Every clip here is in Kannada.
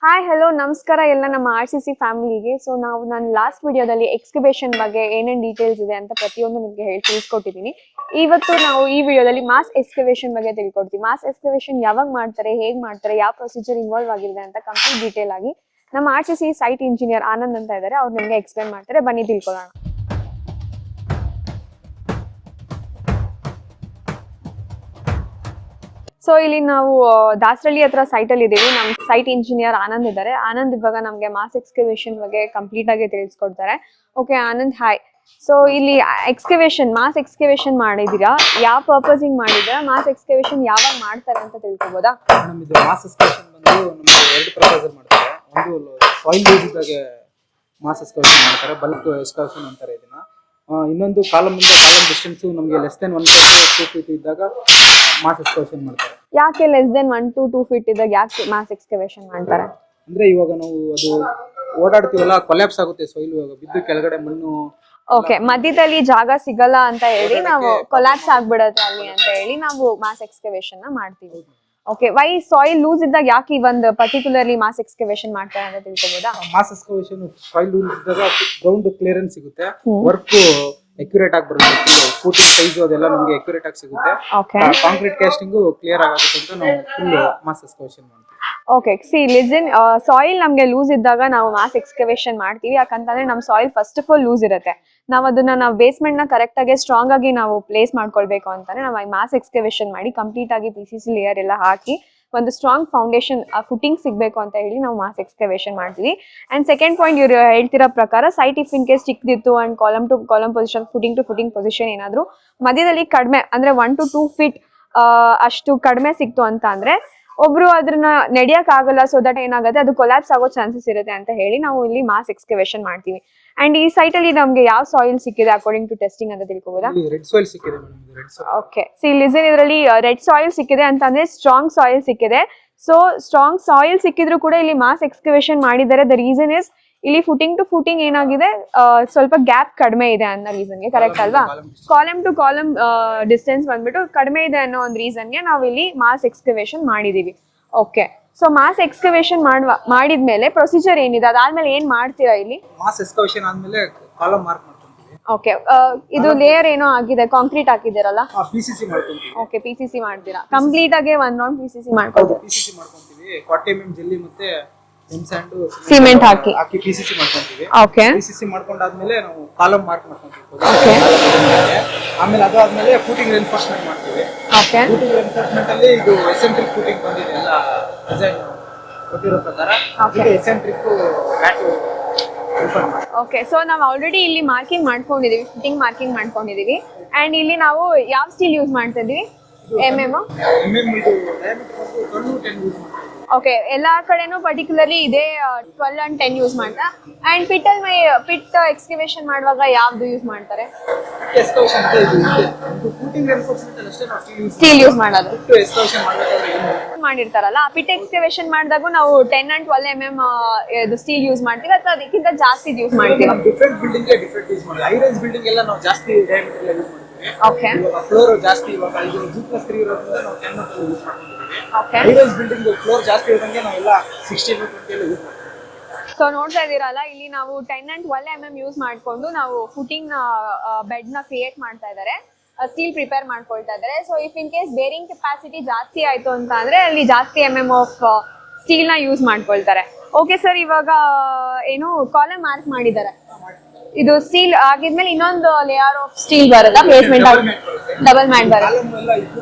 ಹಾಯ್ ಹಲೋ ನಮಸ್ಕಾರ ಎಲ್ಲ ನಮ್ಮ RCC ಫ್ಯಾಮಿಲಿಗೆ. ಸೊ ನಾನು ಲಾಸ್ಟ್ ವಿಡಿಯೋದಲ್ಲಿ ಎಕ್ಸ್ಕವೇಷನ್ ಬಗ್ಗೆ ಏನೇನು ಡೀಟೇಲ್ಸ್ ಇದೆ ಅಂತ ಪ್ರತಿಯೊಂದು ನಿಮಗೆ ಹೇಳಿ ತಿಳಿಸ್ಕೊಟ್ಟಿದ್ದೀನಿ. ಇವತ್ತು ನಾವು ಈ ವಿಡಿಯೋದಲ್ಲಿ ಮಾಸ್ ಎಕ್ಸ್ಕವೇಷನ್ ಬಗ್ಗೆ ತಿಳ್ಕೊಡ್ತೀವಿ. ಮಾಸ್ ಎಕ್ಸ್ಕವೇಷನ್ ಯಾವಾಗ ಮಾಡ್ತಾರೆ, ಹೇಗೆ ಮಾಡ್ತಾರೆ, ಯಾವ ಪ್ರೊಸೀಜರ್ ಇನ್ವಾಲ್ವ್ ಆಗಿದೆ ಅಂತ ಕಂಪ್ಲೀಟ್ ಡೀಟೇಲ್ ಆಗಿ ನಮ್ಮ RCC ಸೈಟ್ ಇಂಜಿನಿಯರ್ ಆನಂದ್ ಅಂತ ಇದ್ದಾರೆ, ಅವ್ರು ನಿಮಗೆ ಎಕ್ಸ್ಪ್ಲೇನ್ ಮಾಡ್ತಾರೆ. ಬನ್ನಿ ತಿಳ್ಕೊಳ್ಳೋಣ. ಸೊ ಇಲ್ಲಿ ನಾವು ದಾಸರಳ್ಳಿ ಹತ್ರ ಸೈಟ್ ಅಲ್ಲಿ ಇದೀವಿ. ನಮ್ಮ ಸೈಟ್ ಇಂಜಿನಿಯರ್ ಆನಂದ್ ಇದ್ದಾರೆ. ಆನಂದ್ ಇವಾಗ ನಮ್ಗೆ ಮಾಸ್ ಎಕ್ಸ್ಕವೇಷನ್ ಬಗ್ಗೆ ಕಂಪ್ಲೀಟ್ ಆಗಿ ತಿಳಿಸ್ಕೊಡ್ತಾರೆ. Okay Anand, hi. ಸೊ ಇಲ್ಲಿ ಮಾಸ್ ಎಕ್ಸ್ಕವೇಷನ್ ಮಾಡಿದೀರಾ, ಯಾವ ಪರ್ಪಸ್ ಮಾಡಿದೀರಾ, ಮಾಸ್ ಎಕ್ಸ್ಕವೇಷನ್ ಯಾವಾಗ ಮಾಡ್ತಾರೆ ಅಂತ ತಿಳ್ಕೊಬೋದಾ? ಇದು ಮಾಸ್ ಎಕ್ಸ್ಕವೇಷನ್ ಬಂದು ನಮಗೆ ಎರಡು ಪರ್ಪಸ್ ಮಾಡ್ತಾರೆ. ಒಂದು ಸಾಯಿಲ್ ಯೂಸ್ ಇದ್ದಾಗ ಮಾಸ್ ಎಕ್ಸ್ಕವೇಷನ್ ಮಾಡ್ತಾರೆ, ಬಲ್ಕ್ ಎಕ್ಸ್ಕವೇಷನ್ ಅಂತಾರೆ ಇದನ್ನ. ಇನ್ನೊಂದು ಕಾಲಮ್ ಡಿಸ್ಟೆನ್ಸ್ ನಮಗೆ ಲೆಸ್ ದೆನ್ 1 to 2 feet ಇದ್ದಾಗ ಮಾಸ್ ಎಕ್ಸ್ಕವೇಷನ್ ಮಾಡ್ತಾರೆ. ಯಾಕೆ ಲೆಸ್ ದೆನ್ 1 to 2 feet ಇದ್ದಾಗ ಯಾಕೆ ಮಾಸ್ ಎಕ್ಸ್ಕವೇಷನ್ ಮಾಡ್ತಾರೆ? ಅಂದ್ರೆ ಇವಾಗ ನಾವು ಅದು ಓಡಾಡ್ತೀವಲ್ಲ, ಕೊಲ್ಯಾಪ್ಸ್ ಆಗುತ್ತೆ ಸಾಯಿಲ್, ಇವಾಗ ಬಿದ್ದು ಕೆಳಗಡೆ ಮಣ್ಣು. ಓಕೆ, ಮಧ್ಯದಲ್ಲಿ ಜಾಗ ಸಿಗಲ್ಲ ಅಂತ ಹೇಳಿ ನಾವು ಕೊಲ್ಯಾಪ್ಸ್ ಆಗ್ಬಿಡತ್ತೆ ಅಲ್ಲಿ ಅಂತ ಹೇಳಿ ನಾವು ಮಾಸ್ ಎಕ್ಸ್ಕವೇಷನ್ ಮಾಡ್ತೀವಿ. ಓಕೆ, ವೈ ಸಾಯಿಲ್ ಲೂಸ್ ಇದ್ದಾಗ ಯಾಕೆ ಈ ಒಂದು ಪರ್ಟಿಕ್ಯುಲರ್ಲಿ ಮಾಸ್ ಎಕ್ಸ್ಕವೇಷನ್ ಮಾಡ್ತಾರೆ ಅಂತ ತಿಳ್ಕೊಬೋದಾ? ಮಾಸ್ ಎಕ್ಸ್ಕವೇಷನ್ ಸಾಯಿಲ್ ಲೂಸ್ ಇದ್ದಾಗ ಗ್ರೌಂಡ್ ಕ್ಲಿಯರೆನ್ಸ್ ಸಿಗುತ್ತೆ, ವರ್ಕ್ ಅಕ್ಯುರೇಟ್ ಆಗಿ ಬರುತ್ತೆ, ಫೂಟಿಂಗ್ ಸೈಜ್ ಅದೆಲ್ಲ ನಮಗೆ ಅಕ್ಯುರೇಟ್ ಆಗಿ ಸಿಗುತ್ತೆ. ಕಾಂಕ್ರೀಟ್ ಕ್ಯಾಸ್ಟಿಂಗ್ ಕ್ಲಿಯರ್ ಆಗುತ್ತೆ ಅಂತ ನಾವು ಫುಲ್ ಮಾಸ್ ಎಕ್ಸ್ಕವೇಷನ್ ಮಾಡ್ತೀವಿ. ಓಕೆ, ಲಿಸನ್, ಸಾಯಿಲ್ ನಮ್ಗೆ ಲೂಸ್ ಇದ್ದಾಗ ನಾವು ಮಾಸ್ ಎಕ್ಸ್ಕವೇಷನ್ ಮಾಡ್ತೀವಿ. ಯಾಕಂತಂದ್ರೆ ನಮ್ಮ soil first of all loose ಇರುತ್ತೆ. ನಾವು ಬೇಸ್ಮೆಂಟ್ ನ ಕರೆಕ್ಟ್ ಆಗಿ ಸ್ಟ್ರಾಂಗ್ ಆಗಿ ನಾವು ಪ್ಲೇಸ್ ಮಾಡ್ಕೊಳ್ಬೇಕು ಅಂತಾನೆ ನಾವು ಮಾಸ್ ಎಕ್ಸ್ಕವೇಷನ್ ಮಾಡಿ ಕಂಪ್ಲೀಟ್ ಆಗಿ PCC ಲೇಯರ್ ಎಲ್ಲ ಹಾಕಿ ಒಂದು ಸ್ಟ್ರಾಂಗ್ ಫೌಂಡೇಶನ್ ಫುಟಿಂಗ್ ಸಿಗ್ಬೇಕು ಅಂತ ಹೇಳಿ ನಾವು ಮಾಸ್ ಎಕ್ಸ್ಕವೇಷನ್ ಮಾಡ್ತೀವಿ. ಅಂಡ್ ಸೆಕೆಂಡ್ ಪಾಯಿಂಟ್, ಇವ್ರು ಹೇಳ್ತಿರೋ ಪ್ರಕಾರ ಸೈಟ್ ಇಫ್ ಇನ್ ಕೇಸ್ ಚಿಕ್ಕದಿತ್ತು and column to column position, footing to footing position ಏನಾದ್ರು ಮಧ್ಯದಲ್ಲಿ ಕಡಿಮೆ ಅಂದ್ರೆ 1 to 2 feet ಅಷ್ಟು ಕಡಿಮೆ ಸಿಕ್ತು ಅಂತ ಅಂದ್ರೆ ಒಬ್ರು ಅದನ್ನ ನಡೆಯಕ್ ಆಗಲ್ಲ. ಸೊ ದಟ್ ಏನಾಗುತ್ತೆ, ಅದು ಕೊಲ್ಯಾಪ್ಸ್ ಆಗೋ ಚಾನ್ಸಸ್ ಇರುತ್ತೆ ಅಂತ ಹೇಳಿ ನಾವು ಇಲ್ಲಿ ಮಾಸ್ ಎಕ್ಸ್ಕವೇಷನ್ ಮಾಡ್ತೀವಿ. ಅಂಡ್ ಈ ಸೈಟ್ ಅಲ್ಲಿ ನಮ್ಗೆ ಯಾವ ಸಾಯಿಲ್ ಸಿಕ್ಕಿದೆ ಅಕಾರ್ಡಿಂಗ್ ಟು ಟೆಸ್ಟಿಂಗ್ ಅಂತ ತಿಳ್ಕೊಬೋದಾ? ರೆಡ್ ಸಾಯಿಲ್ ಸಿಕ್ಕಿದೆ ಮೇಡಮ್, ಇದು ರೆಡ್ ಸಾಯಿಲ್. ಓಕೆ, ಲಿಸನ್, ಇದರಲ್ಲಿ ರೆಡ್ ಸಾಯಿಲ್ ಸಿಕ್ಕಿದೆ ಅಂತಂದ್ರೆ ಸ್ಟ್ರಾಂಗ್ ಸಾಯಿಲ್ ಸಿಕ್ಕಿದೆ. ಸೊ ಸ್ಟ್ರಾಂಗ್ ಸಾಯಿಲ್ ಸಿಕ್ಕಿದ್ರು ಕೂಡ ಇಲ್ಲಿ ಮಾಸ್ ಎಕ್ಸ್ಕವೇಷನ್ ಮಾಡಿದ್ದಾರೆ. ದ ರೀಸನ್ ಇಸ್ ಇಲ್ಲಿ ಫುಟಿಂಗ್ ಟು ಫುಟಿಂಗ್ ಏನಾಗಿದೆ, ಸ್ವಲ್ಪ ಗ್ಯಾಪ್ ಕಡಿಮೆ ಇದೆ ಅನ್ನೋ ರೀಸನ್ಗೆ, ಕರೆಕ್ಟ್ ಅಲ್ವಾ? ಕಾಲಮ್ ಟು ಕಾಲಮ್ ಡಿಸ್ಟೆನ್ಸ್ ಬಂದ್ಬಿಟ್ಟು ಕಡಿಮೆ ಇದೆ ಅನ್ನೋ ಒಂದು ರೀಸನ್ಗೆ ನಾವು ಇಲ್ಲಿ ಮಾಸ್ ಎಕ್ಸ್ಕವೇಷನ್ ಮಾಡಿದೀವಿ. ಓಕೆ, ಸೊ ಮಾಸ್ ಎಕ್ಸ್ಕವೇಷನ್ ಮಾಡಿದ್ಮೇಲೆ ಪ್ರೊಸೀಜರ್ ಏನಿದೆ, ಅದಾದ್ಮೇಲೆ ಏನ್ ಮಾಡ್ತೀರಾ ಇಲ್ಲಿ? ಮಾಸ್ ಎಕ್ಸ್ಕವೇಷನ್ ಆದ್ಮೇಲೆ ಕಾಲಮ್ ಮಾರ್ಕ್ ಮಾಡ್ಕೊಂತೀವಿ. ಓಕೆ, ಇದು ಲೇಯರ್ ಏನೋ ಆಗಿದೆ, ಕಾಂಕ್ರೀಟ್ ಹಾಕಿದಿರಲ್ಲ? PCC ಮಾಡ್ಕೊಂತೀವಿ. ಓಕೆ, PCC ಮಾಡ್ತೀರಾ ಕಂಪ್ಲೀಟ್ ಆಗಿ 1 round PCC ಮಾಡ್ಕೊಳ್ತೀವಿ. PCC ಮಾಡ್ಕೊಂತೀವಿ, 40 mm ಜೆಲ್ಲಿ ಮತ್ತೆ ಸ್ಯಾಂಡ್ ಸಿಮೆಂಟ್ ಹಾಕಿ PCC ಮಾಡ್ಕೊಂತೀವಿ. ಓಕೆ, PCC ಮಾಡ್ಕೊಂಡಾದ್ಮೇಲೆ ನಾವು ಕಾಲಮ್ ಮಾರ್ಕ್ ಮಾಡ್ಕೊಂತೀವಿ. ಓಕೆ, ಆಮೇಲೆ ಅದಾದ್ಮೇಲೆ ಫೂಟಿಂಗ್ ರೆನ್ಫೋರ್ಸ್ಮೆಂಟ್ ಮಾಡ್ತೀವಿ. ಓಕೆ, ಫೂಟಿಂಗ್ ರೆನ್ಫೋರ್ಸ್ಮೆಂಟ್ ಅಲ್ಲಿ ಇದು ಎಸೆಂಟ್ರಿಕ್ ಫೂಟಿಂಗ್ ಬಂದಿದೆ ಎಲ್ಲ ಡಿಸೈನ್ ಕೊಟ್ಟಿರೋ ಪ್ರಕಾರ. ಇದು ಎಸೆಂಟ್ರಿಕ್ ಮ್ಯಾಟ್ ಓಪನ್ ಮಾಡಿ. ಓಕೆ, ಸೊ ನಾವು ಆಲ್ರೆಡಿ ಇಲ್ಲಿ ಮಾರ್ಕಿಂಗ್ ಮಾಡ್ಕೊಂಡಿದೀವಿ, ಫಿಟ್ಟಿಂಗ್ ಮಾರ್ಕಿಂಗ್ ಮಾಡ್ಕೊಂಡಿದೀವಿ. ಅಂಡ್ ಇಲ್ಲಿ ನಾವು ಯಾವ ಸ್ಟೀಲ್ ಯೂಸ್ ಮಾಡ್ತಾ ಇದೀವಿ? MM. ಇದು ಡಯಾಮೀಟರ್ 12 to 10 ಯೂಸ್ ಮಾಡ್ತೀವಿ. ಓಕೆ, ಎಲ್ಲಾ ಕಡೆನೂ ಪರ್ಟಿಕ್ಯುಲರ್ಲಿ ಇದೆ 12 and 10 ಯೂಸ್ ಮಾಡ್ತಾ. ಅಂಡ್ ಪಿಟ್ ಎಕ್ಸ್ಕವೇಷನ್ ಮಾಡುವಾಗ ಯಾವ್ದು ಯೂಸ್ ಮಾಡ್ತಾರೆ? ಎಕ್ಸ್ಕವೇಷನ್ ಇದೆ, ಇದು ಫೂಟಿಂಗ್ ರೆನ್ಫೋರ್ಸ್ಮೆಂಟ್ ಅಷ್ಟೇ ನಾವು ಸ್ಟೀಲ್ ಯೂಸ್ ಮಾಡೋದು. ಎಕ್ಸ್ಕವೇಷನ್ ಮಾಡಿರ್ತಾರಲ್ಲ, ಆ ಪಿಟ್ ಎಕ್ಸ್ಕವೇಷನ್ ಮಾಡಿದಾಗ ನಾವು 10 and 12 mm ಇದು ಸ್ಟೀಲ್ ಯೂಸ್ ಮಾಡ್ತೀವಿ ಅಥವಾ ಅದಕ್ಕಿಂತ ಜಾಸ್ತಿ ಯೂಸ್ ಮಾಡ್ತೀವಿ? ಡಿಫರೆಂಟ್ ಬಿಲ್ಡಿಂಗ್ ಡಿಫರೆಂಟ್ ಯೂಸ್ ಮಾಡ್ತೀವಿ. ಹೈ ರೈಸ್ ಬಿಲ್ಡಿಂಗ್ ಎಲ್ಲ ನಾವು ಜಾಸ್ತಿ ಡಯಾಮೀಟರ್ ಯೂಸ್ ಮಾಡ್ತೀವಿ. ಓಕೆ, ಫ್ಲೋರ್ ಜಾಸ್ತಿ, ಇವಾಗ ಇದು G+3 ಇರೋದ್ರಿಂದ ನಾವು 10 mm ಯೂಸ್ ಮಾಡ್ತೀವಿ. Okay, high rise building floor ಜಾಸ್ತಿ ಇರೋದಂಗೆ ನಾವೆಲ್ಲ 16 to 20 ಯೂಸ್ ಮಾಡ್ತೀವಿ. ಸೊ ನೋಡ್ತಾ ಇದೀರಲ್ಲ, ಇಲ್ಲಿ ನಾವು 10 and 12 mm ಯೂಸ್ ಮಾಡ್ಕೊಂಡು ನಾವು ಫುಟಿಂಗ್ ಬೆಡ್ ನ ಕ್ರಿಯೇಟ್ ಮಾಡ್ತಾ ಇದ್ದಾರೆ, ಸ್ಟೀಲ್ ಪ್ರಿಪೇರ್ ಮಾಡ್ಕೊಳ್ತಾ ಇದ್ದಾರೆ. So if in case bearing capacity ಜಾಸ್ತಿ ಆಯ್ತು ಅಂತ ಅಂದ್ರೆ ಅಲ್ಲಿ ಜಾಸ್ತಿ MM ಆಫ್ ಸ್ಟೀಲ್ ನ ಯೂಸ್ ಮಾಡ್ಕೊಳ್ತಾರೆ. ಓಕೆ ಸರ್, ಇವಾಗ ಏನು ಕಾಲಮ್ ಮಾರ್ಕ್ ಮಾಡಿದ್ದಾರೆ, ಇದು ಸ್ಟೀಲ್ ಆಗಿದ್ಮೇಲೆ ಇನ್ನೊಂದು ಲೇಯರ್ ಆಫ್ ಸ್ಟೀಲ್ ಬರುತ್ತಾ? ಬೇಸ್ಮೆಂಟ್ ಡಬಲ್ ಮ್ಯಾಟ್ ಬರುತ್ತೆ.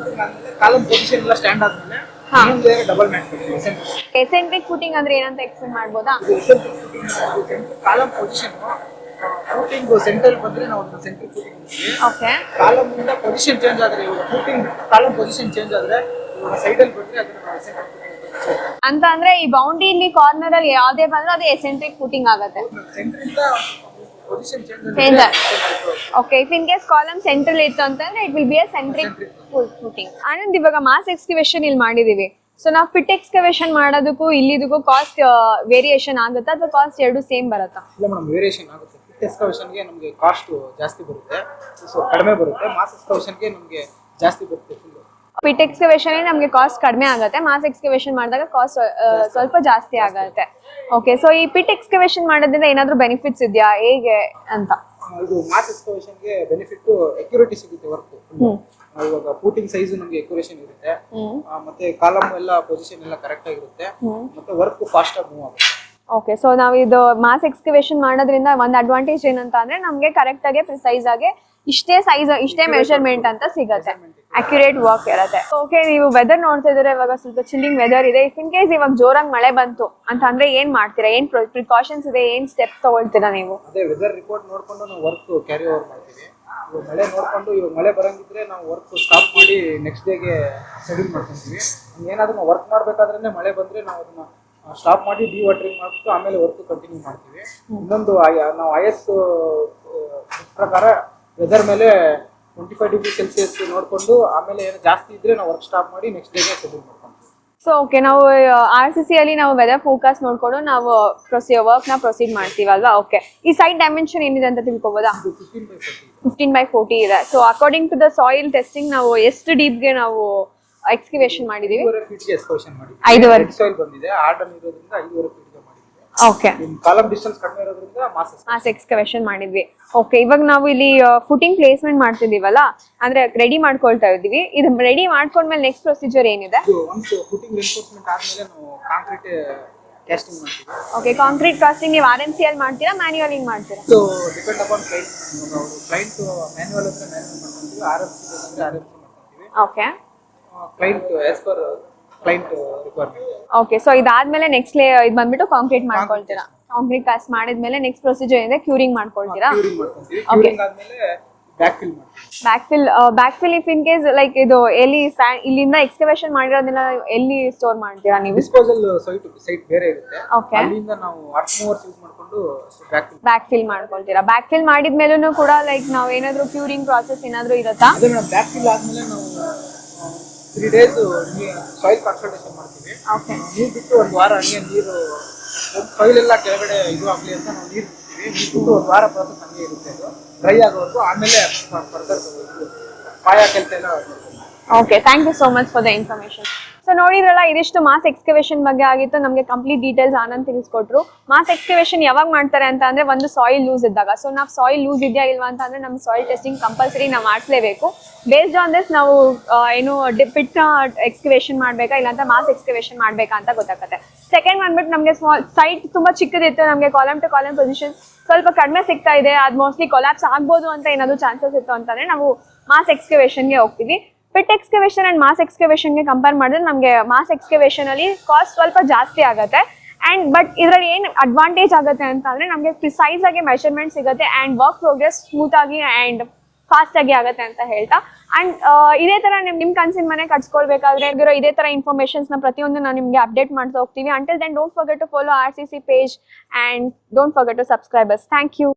ಕಾಲಮ್ ಪೊಸಿಷನ್ ಎಲ್ಲ ಸ್ಟ್ಯಾಂಡ್ ಆದ್ಮೇಲೆ ಡಬಲ್ ಮ್ಯಾಟ್ ಕೊಡ್ತೀವಿ. ಎಸೆಂಟ್ರಿಕ್ ಫುಟಿಂಗ್ ಅಂದ್ರೆ ಏನಂತ ಎಕ್ಸ್ಪ್ಲೇನ್ ಮಾಡ್ಬೋದಾ? ಕಾಲಮ್ ಪೊಸಿಷನ್ ಫೂಟಿಂಗ್ ಸೆಂಟರ್ ಬಂದ್ರೆ ನಾವು ಸೆಂಟ್ರಿಕ್ ಫೂಟಿಂಗ್ ಮಾಡ್ತೀವಿ. ಓಕೆ, ಕಾಲಮ್ ಇಂದ ಪೊಸಿಷನ್ ಚೇಂಜ್ ಆದ್ರೆ, ಫೂಟಿಂಗ್ ಕಾಲಮ್ ಪೊಸಿಷನ್ ಚೇಂಜ್ ಆದ್ರೆ ಸೈಡ್ ಅಲ್ಲಿ ಬಂದ್ರೆ ಅದನ್ನ ನಾವು ಎಸೆಂಟ್ರಿಕ್ ಫೂಟಿಂಗ್ ಅಂತ ಅಂದ್ರೆ ಈ ಬೌಂಡ್ರಿ ಇಲ್ಲಿ ಕಾರ್ನರ್ ಅಲ್ಲಿ ಯಾವ್ದೇ ಬಂದ್ರೆ ಅದು ಎಸೆಂಟ್ರಿಕ್ ಫುಟಿಂಗ್ ಆಗುತ್ತೆ. ಸೆಂಟರ್ ಇಂದ position change. Okay, if in case column central ಇತ್ತು ಅಂತಂದ್ರೆ it will be a centric footing. Anand, ಇವಾಗ ಮಾಸ್ ಎಕ್ಸ್ಕವೇಷನ್ ಇಲ್ಲಿ ಮಾಡಿದೀವಿ. ಸೊ ನಾವು ಪಿಟ್ ಎಕ್ಸ್ಕವೇಷನ್ ಮಾಡೋದಕ್ಕೂ ಇಲ್ಲಿದಕ್ಕೂ ಕಾಸ್ಟ್ ವೇರಿಯೇಷನ್ ಆಗುತ್ತಾ ಅಥವಾ ಕಾಸ್ಟ್ ಎರಡು ಸೇಮ್ ಬರುತ್ತಾ? ಇಲ್ಲ ಮೇಡಮ್, ವೇರಿಯೇಷನ್ ಆಗುತ್ತೆ. ಪಿಟ್ ಎಕ್ಸ್ಕವೇಷನ್ಗೆ ನಮಗೆ ಕಾಸ್ಟ್ ಜಾಸ್ತಿ ಬರುತ್ತೆ, ಸೊ ಕಡಿಮೆ ಬರುತ್ತೆ. ಮಾಸ್ ಎಕ್ಸ್ಕವೇಷನ್ಗೆ ನಮಗೆ ಜಾಸ್ತಿ ಬರುತ್ತೆ ಫುಲ್. ಪಿಟ್ ಎಕ್ಸ್ಕವೇಷನ್ ನಮಗೆ ಕಾಸ್ಟ್ ಕಡಿಮೆ ಆಗುತ್ತೆ, ಮಾಸ್ ಎಕ್ಸ್ಕವೇಷನ್ ಮಾಡಿದಾಗ ಕಾಸ್ಟ್ ಸ್ವಲ್ಪ ಜಾಸ್ತಿ ಆಗುತ್ತೆ. ಓಕೆ, ಸೊ ಈ ಪಿಟ್ ಎಕ್ಸ್ಕವೇಷನ್ ಮಾಡೋದ್ರಿಂದ ಏನಾದ್ರು ಬೆನಿಫಿಟ್ಸ್ ಇದೆಯಾ ಹೇಗೆ ಅಂತ? ಇದು ಮಾಸ್ ಎಕ್ಸ್ಕವೇಷನ್ಗೆ ಬೆನಿಫಿಟ್ ಅಕ್ಯುರೇಟಿ ಸಿಗುತ್ತೆ ವರ್ಕ್. ಇವಾಗ ಫೂಟಿಂಗ್ ಸೈಜ್ ನಮಗೆ ಅಕ್ಯುರೇಷನ್ ಇರುತ್ತೆ, ಮತ್ತೆ ಕಾಲಮ್ ಎಲ್ಲ ಪೊಸಿಷನ್ ಎಲ್ಲ ಕರೆಕ್ಟ್ ಆಗಿರುತ್ತೆ, ಮತ್ತೆ ವರ್ಕ್ ಫಾಸ್ಟ್ ಆಗಿ ಮೂವ್ ಆಗುತ್ತೆ. ಓಕೆ, ಸೊ ನಾವು ಇದು ಮಾಸ್ ಎಕ್ಸ್ಕವೇಷನ್ ಮಾಡೋದ್ರಿಂದ ಒಂದು ಅಡ್ವಾಂಟೇಜ್ ಏನಂತ ಅಂದ್ರೆ ನಮಗೆ ಕರೆಕ್ಟ್ ಆಗಿ ಪ್ರಿಸೈಸ್ ಆಗಿ ಇಷ್ಟೇ ಸೈಜ್ ಇಷ್ಟೇ ಮೆಷರ್ಮೆಂಟ್ ಅಂತ ಸಿಗುತ್ತೆ, ಅಕ್ಯುರೇಟ್ ವರ್ಕ್ ಇರುತ್ತೆ. ಓಕೆ, ನೀವು ವೆದರ್ ನೋಡ್ತಾ ಇದ್ರೆ ಇವಾಗ ಸ್ವಲ್ಪ ಚಿಲ್ಲಿಂಗ್ ವೆದರ್ ಇದೆ. ಇಫ್ ಇನ್ ಕೇಸ್ ಇವಾಗ ಜೋರಾಗಿ ಮಳೆ ಬಂತು ಅಂತ ಅಂದ್ರೆ ಏನ್ ಮಾಡ್ತೀರಾ, ಏನ್ ಪ್ರಿಕಾಷನ್ಸ್ ಇದೆ, ಏನ್ ಸ್ಟೆಪ್ ತಗೊಳ್ತೀರಾ ನೀವು? ಅದೇ ವೆದರ್ ರಿಪೋರ್ಟ್ ನೋಡ್ಕೊಂಡು ನಾವು ವರ್ಕ್ ಕ್ಯಾರಿ ಓವರ್ ಮಾಡ್ತೀವಿ. ಇವಾಗ ಮಳೆ ನೋಡ್ಕೊಂಡು ಇವಾಗ ಮಳೆ ಬರಂಗಿದ್ರೆ ನಾವು ವರ್ಕ್ ಸ್ಟಾಪ್ ಮಾಡಿ ನೆಕ್ಸ್ಟ್ ಡೇಗೆ ಶೆಡ್ಯೂಲ್ ಮಾಡ್ಕೊಂತೀವಿ. ಏನಾದ್ರೂ ನಾವು ವರ್ಕ್ ಮಾಡ್ಬೇಕಾದ್ರೆ ಮಳೆ ಬಂದ್ರೆ ನಾವು ಅದನ್ನ ಸ್ಟಾಪ್ ಮಾಡಿ ಡಿವಾಟರಿಂಗ್ ಮಾಡ್ಬಿಟ್ಟು ಆಮೇಲೆ ವರ್ಕ್ ಕಂಟಿನ್ಯೂ ಮಾಡ್ತೀವಿ. ಇನ್ನೊಂದು ನಾವು IS ಪ್ರಕಾರ ವೆದರ್ ಮೇಲೆ 25 ಡಿಗ್ರಿ ಸೆಲ್ಸಿಯಸ್ ನೋಡ್ಕೊಂಡು ಆಮೇಲೆ ಏನೋ ಜಾಸ್ತಿ ಇದ್ರೆ ನಾವು ವರ್ಕ್ ಸ್ಟಾಪ್ ಮಾಡಿ ನೆಕ್ಸ್ಟ್ ಡೇಗೆ ಶೆಡ್ಯೂಲ್ ಮಾಡ್ಕೊಂತೀವಿ. ಸೊ ಓಕೆ, ನಾವು RCC ಅಲ್ಲಿ ನಾವು ವೆದರ್ ಫೋಕಸ್ ನೋಡ್ಕೊಂಡು ನಾವು ವರ್ಕ್ ನ ಪ್ರೊಸೀಡ್ ಮಾಡ್ತೀವಲ್ವಾ? ಓಕೆ, ಈ ಸೈಟ್ ಡೈಮೆನ್ಷನ್ ಏನಿದೆ ಅಂತ ತಿಳ್ಕೊಬೋದಾ? 15x40 ಇದೆ. So according to the soil testing ನಾವು ಎಷ್ಟು ಡೀಪ್ಗೆ ನಾವು ಎಕ್ಸ್ಕವೇಷನ್ ಮಾಡಿದೀವಿ? 5.5 ಫೀಟ್ಗೆ ಎಕ್ಸ್ಕವೇಷನ್ ಮಾಡಿದ್ವಿ. 5.5 ಸಾಯಿಲ್ ಬಂದಿದೆ, ಆರ್ಡನ್ ಇರೋದ್ರಿಂದ 5.5 ಫೀಟ್ಗೆ ಮಾಡಿದ್ವಿ. ಓಕೆ, ಕಾಲಮ್ ಡಿಸ್ಟೆನ್ಸ್ ಕಡಿಮೆ ಇರೋದ್ರಿಂದ ಮಾಸ್ ಎಕ್ಸ್ಕವೇಷನ್ ಮಾಡಿದ್ವಿ. ಓಕೆ, ಇವಾಗ ನಾವು ಇಲ್ಲಿ ಫುಟಿಂಗ್ ಪ್ಲೇಸ್ಮೆಂಟ್ ಮಾಡ್ತಿದೀವಲ್ಲ, ಅಂದ್ರೆ ರೆಡಿ ಮಾಡ್ಕೊಳ್ತಾ ಇದೀವಿ. ಇದು ರೆಡಿ ಮಾಡ್ಕೊಂಡ್ಮೇಲೆ ನೆಕ್ಸ್ಟ್ ಪ್ರೊಸೀಜರ್ ಏನಿದೆ? ಒನ್ಸ್ ಫುಟಿಂಗ್ ರಿಇನ್ಫೋರ್ಸ್ಮೆಂಟ್ ಆದ್ಮೇಲೆ ನಾವು ಕಾಂಕ್ರೀಟ್ ಕ್ಯಾಸ್ಟಿಂಗ್ ಮಾಡ್ತೀವಿ. ಓಕೆ, ಕಾಂಕ್ರೀಟ್ ಕಾಸ್ಟಿಂಗ್ ನೀವು RMC ಅಲ್ಲಿ ಮಾಡ್ತೀರಾ, ಮ್ಯಾನ್ಯುವಲ್ ಮಾಡ್ತೀರಾ? So depend upon client. Client manual ಅಂದ್ರೆ ಮ್ಯಾನ್ಯುವಲ್ ಮಾಡ್ಕೊಂತೀವಿ, RMC ಅಂದ್ರೆ RMC ಮಾಡ್ಕೊಂತೀವಿ. Okay, client as per client requirement. Okay, so ಇದಾದ್ಮೇಲೆ ನೆಕ್ಸ್ಟ್ ಇದು ಬಂದ್ಬಿಟ್ಟು ಕಾಂಕ್ರೀಟ್ ಮಾಡ್ಕೊಳ್ತೀರಾ. ಕಾಂಕ್ರೀಟ್ ಕಾಸ್ಟ್ ಮಾಡಿದ್ಮೇಲೆ ನೆಕ್ಸ್ಟ್ ಪ್ರೊಸೀಜರ್ ಏನಿದೆ, ಕ್ಯೂರಿಂಗ್ ಮಾಡ್ಕೊಳ್ತೀರಾ. ಕ್ಯೂರಿಂಗ್ ಮಾಡ್ಕೊಂತೀವಿ. ಕ್ಯೂರಿಂಗ್ ಆದ್ಮೇಲೆ ಬ್ಯಾಕ್ ಫಿಲ್ ಮಾಡ್ತೀವಿ. Back fill if in case like ಇದು ಎಲ್ಲಿ ಇಲ್ಲಿಂದ ಎಕ್ಸ್ಕವೇಷನ್ ಮಾಡಿರೋದನ್ನ ಎಲ್ಲಿ ಸ್ಟೋರ್ ಮಾಡ್ತೀರಾ ನೀವು? ಡಿಸ್ಪೋಸಲ್ ಸೈಟ್ ಬೇರೆ ಇರುತ್ತೆ, ಓಕೆ, ಅಲ್ಲಿಂದ ನಾವು ಅರ್ತ್ ಮೂವರ್ಸ್ ಯೂಸ್ ಮಾಡ್ಕೊಂಡು ಬ್ಯಾಕ್ ಫಿಲ್ ಮಾಡ್ಕೊಳ್ತೀರಾ. ಬ್ಯಾಕ್ ಫಿಲ್ ಮಾಡಿದ್ಮೇಲೂ ಕೂಡ ಲೈಕ್ ನಾವು ಏನಾದ್ರು ಕ್ಯೂರಿಂಗ್ ಪ್ರಾಸೆಸ್ ಏನಾದ್ರು ಇರುತ್ತಾ? ಅದೇ ಮೇಡಮ್, ಬ್ಯಾಕ್ ಫಿಲ್ ಆದ್ಮೇಲೆ ನಾವು 3 ಡೇಸ್ ಸಾಯಿಲ್ ಕಾನ್ಸಂಟ್ರೇಷನ್ ಮಾಡ್ತೀವಿ. ಓಕೆ, ನೀರು ಬಿಟ್ಟು ಒಂದು ವಾರ ಹಂಗೆ ನೀರು ಸಾಯಿಲ್ ಎಲ್ಲ ಕೆಳಗಡೆ ಇದು ಆಗಲಿ ಅಂತ ನಾವು ನೀರು ಬಿಡ್ತೀವಿ. ನೀರು ಬಿಟ್ಟು ಒಂದು ವಾರ ಪ್ರಾಸೆಸ್ ಹಂಗೆ ಇರುತ್ತೆ, ಅದು ಡ್ರೈ ಆಗೋವರೆಗೂ. ಆಮೇಲೆ ಫರ್ದರ್ ಪಾಯ ಕೆಲಸ ಎಲ್ಲ. Okay, thank you so much for the information. So ನೋಡಿದ್ರಲ್ಲ, ಇದಿಷ್ಟು ಮಾಸ್ ಎಕ್ಸ್ಕವೇಷನ್ ಬಗ್ಗೆ ಆಗಿತ್ತು. ನಮಗೆ ಕಂಪ್ಲೀಟ್ ಡೀಟೇಲ್ಸ್ ಆನಂದ್ ತಿಳಿಸ್ಕೊಟ್ರು. ಮಾಸ್ ಎಕ್ಸ್ಕವೇಷನ್ ಯಾವಾಗ ಮಾಡ್ತಾರೆ ಅಂತ ಅಂದ್ರೆ ಒಂದು ಸಾಯಿಲ್ ಲೂಸ್ ಇದ್ದಾಗ. ಸೊ ನಾವು ಸಾಯಿಲ್ ಲೂಸ್ ಇದೆಯಾ ಇಲ್ವಾ ಅಂತ ಅಂದ್ರೆ ನಮ್ಮ ಸಾಯಿಲ್ ಟೆಸ್ಟಿಂಗ್ ಕಂಪಲ್ಸರಿ ನಾವು ಮಾಡಿಸ್ಲೇಬೇಕು. ಬೇಸ್ಡ್ ಆನ್ ದಿಸ್ ನಾವು ಏನು ಪಿಟ್ ಎಕ್ಸ್ಕವೇಷನ್ ಮಾಡಬೇಕಾ ಇಲ್ಲ ಅಂತ ಮಾಸ್ ಎಕ್ಸ್ಕವೇಷನ್ ಮಾಡಬೇಕಾ ಅಂತ ಗೊತ್ತಾಗುತ್ತೆ. ಸೆಕೆಂಡ್ ಬಂದ್ಬಿಟ್ಟು ನಮಗೆ ಸೈಟ್ ತುಂಬಾ ಚಿಕ್ಕದಿತ್ತು, ನಮಗೆ ಕಾಲಮ್ ಟು ಕಾಲಮ್ ಪೊಸಿಷನ್ ಸ್ವಲ್ಪ ಕಡಿಮೆ ಸಿಗ್ತಾ ಇದೆ, ಅದು ಮೋಸ್ಟ್ಲಿ ಕೊಲಾಪ್ಸ್ ಆಗ್ಬೋದು ಅಂತ ಏನಾದ್ರು ಚಾನ್ಸಸ್ ಇತ್ತು ಅಂತಂದ್ರೆ ನಾವು ಮಾಸ್ ಎಕ್ಸ್ಕವೇಷನ್ಗೆ ಹೋಗ್ತೀವಿ. ಪಿಟ್ ಎಕ್ಸ್ಕವೇಷನ್ ಅಂಡ್ ಮಾಸ್ ಎಕ್ಸ್ಕವೇಷನ್ಗೆ ಕಂಪೇರ್ ಮಾಡಿದ್ರೆ ನಮಗೆ ಮಾಸ್ ಎಕ್ಸ್ಕವೇಷನ್ ಅಲ್ಲಿ ಕಾಸ್ಟ್ ಸ್ವಲ್ಪ ಜಾಸ್ತಿ ಆಗುತ್ತೆ. ಅಂಡ್ ಬಟ್ ಇದರಲ್ಲಿ ಏನು ಅಡ್ವಾಂಟೇಜ್ ಆಗುತ್ತೆ ಅಂತ ಅಂದ್ರೆ ನಮಗೆ ಪ್ರಿಸೈಸ್ ಆಗಿ ಮೆಷರ್ಮೆಂಟ್ ಸಿಗುತ್ತೆ ಅಂಡ್ ವರ್ಕ್ ಪ್ರೋಗ್ರೆಸ್ ಸ್ಮೂತ್ ಆಗಿ ಅಂಡ್ ಫಾಸ್ಟ್ ಆಗಿ ಆಗುತ್ತೆ ಅಂತ ಹೇಳ್ತಾ. ಅಂಡ್ ಇದೇ ತರ ನಿಮ್ ಕನ್ಸಿನ ಮನೆ ಕಟ್ಸ್ಕೊಳ್ಬೇಕಾದ್ರೆ ಇದೇ ತರ ಇನ್ಫಾರ್ಮೇಶನ್ಸ್ ನ ಪ್ರತಿಯೊಂದು ನಾವು ನಿಮ್ಗೆ ಅಪ್ಡೇಟ್ ಮಾಡ್ತಾ ಹೋಗ್ತೀವಿ. Until then don't forget to follow RCC page and don't forget to subscribe us. Thank you.